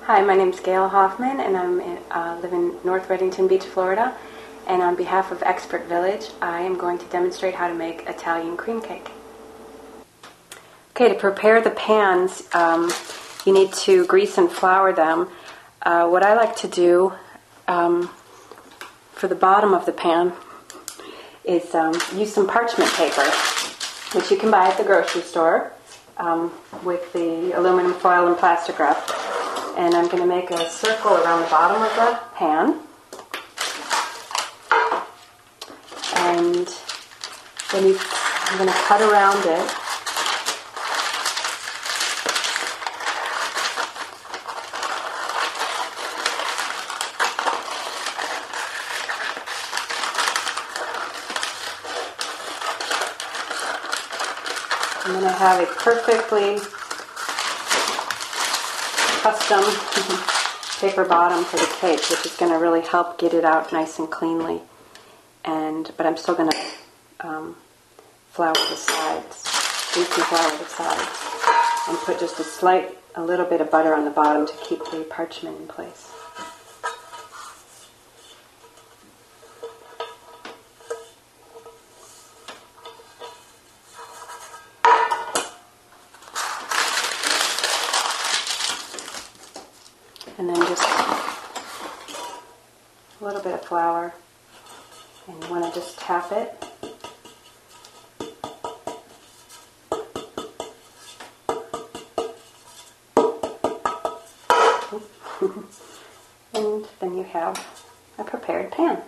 Hi, my name is Gail Hoffman, and I live in North Reddington Beach, Florida. And on behalf of Expert Village, I am going to demonstrate how to make Italian cream cake. Okay, to prepare the pans, you need to grease and flour them. What I like to do for the bottom of the pan is use some parchment paper, which you can buy at the grocery store with the aluminum foil and plastic wrap. And I'm going to make a circle around the bottom of the pan. And then I'm going to cut around it. And then I have a perfectly custom paper bottom for the cake, which is going to really help get it out nice and cleanly. But I'm still going to flour the sides, grease and flour the sides, and put just a little bit of butter on the bottom to keep the parchment in place. And then just a little bit of flour, and you want to just tap it. And then you have a prepared pan.